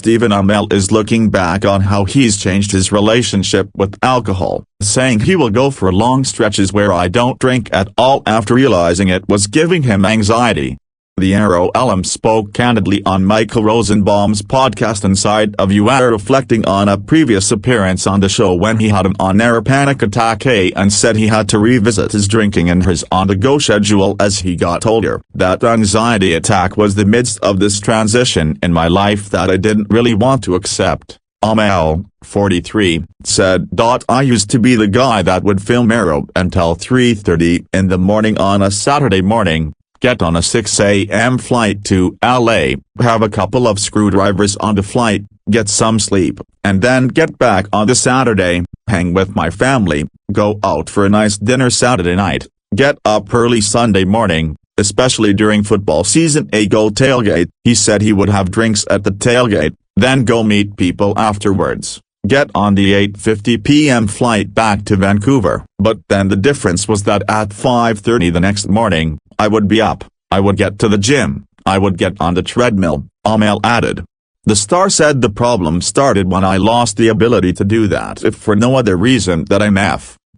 Stephen Amell is looking back on how he's changed his relationship with alcohol, saying he will go for long stretches where I don't drink at all after realizing it was giving him anxiety. The Arrow alum spoke candidly on Michael Rosenbaum's podcast Inside of You, reflecting on a previous appearance on the show when he had an on-air panic attack and said he had to revisit his drinking and his on-the-go schedule as he got older. That anxiety attack was the midst of this transition in my life that I didn't really want to accept. Amell, 43, said, "I used to be the guy that would film Arrow until 3:30 in the morning on a Saturday morning, get on a 6 a.m. flight to LA, have a couple of screwdrivers on the flight, get some sleep, and then get back on the Saturday, hang with my family, go out for a nice dinner Saturday night, get up early Sunday morning, especially during football season, go tailgate." He said he would have drinks at the tailgate, then go meet people afterwards, get on the 8:50 p.m. flight back to Vancouver. But then the difference was that at 5:30 the next morning, I would be up, I would get to the gym, I would get on the treadmill, Amell added. The star said the problem started when I lost the ability to do that if for no other reason that I'm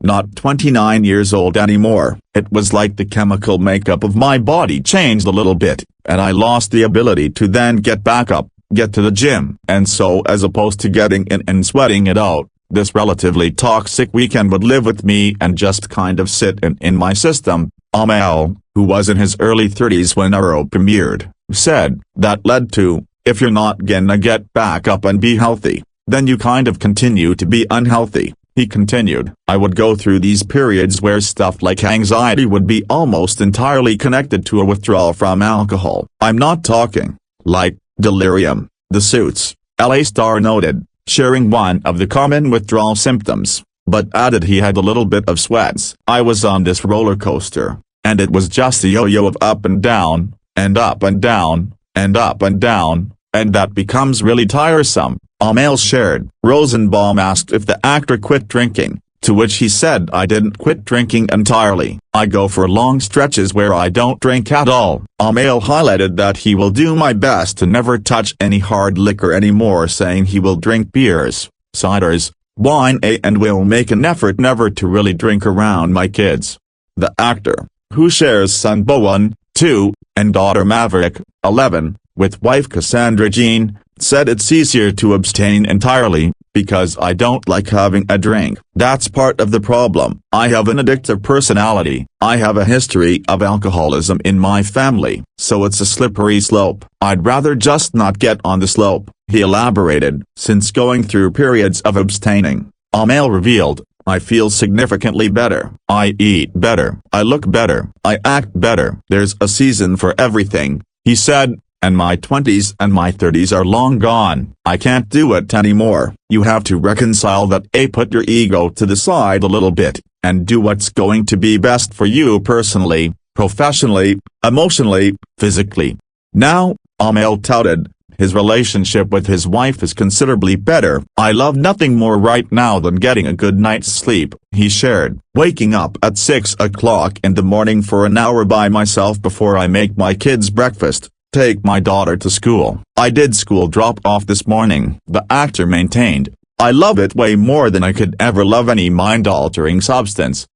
not 29 years old anymore. It was like the chemical makeup of my body changed a little bit, and I lost the ability to then get back up, get to the gym. And so as opposed to getting in and sweating it out, this relatively toxic weekend would live with me and just kind of sit in my system. Amell, who was in his early 30s when Arrow premiered, said, that led to, if you're not gonna get back up and be healthy, then you kind of continue to be unhealthy. He continued, I would go through these periods where stuff like anxiety would be almost entirely connected to a withdrawal from alcohol. I'm not talking, like, delirium, the Suits, LA star noted, sharing one of the common withdrawal symptoms, but added he had a little bit of sweats. I was on this roller coaster, and it was just a yo-yo of up and down, and up and down, and up and down, and that becomes really tiresome, Amell shared. Rosenbaum asked if the actor quit drinking, to which he said, I didn't quit drinking entirely, I go for long stretches where I don't drink at all. Amell highlighted that he will do my best to never touch any hard liquor anymore, saying he will drink beers, ciders, wine and will make an effort never to really drink around my kids. The actor, who shares son Bowen, 2, and daughter Maverick, 11, with wife Cassandra Jean, said it's easier to abstain entirely, because I don't like having a drink. That's part of the problem. I have an addictive personality, I have a history of alcoholism in my family, so it's a slippery slope. I'd rather just not get on the slope, he elaborated. Since going through periods of abstaining, Amell revealed, I feel significantly better, I eat better, I look better, I act better. There's a season for everything, he said. And my 20s and my 30s are long gone. I can't do it anymore. You have to reconcile that. Put your ego to the side a little bit, and do what's going to be best for you personally, professionally, emotionally, physically. Now, Amell touted, his relationship with his wife is considerably better. I love nothing more right now than getting a good night's sleep, he shared. Waking up at 6 o'clock in the morning for an hour by myself before I make my kids breakfast, take my daughter to school. I did school drop-off this morning, the actor maintained. I love it way more than I could ever love any mind-altering substance.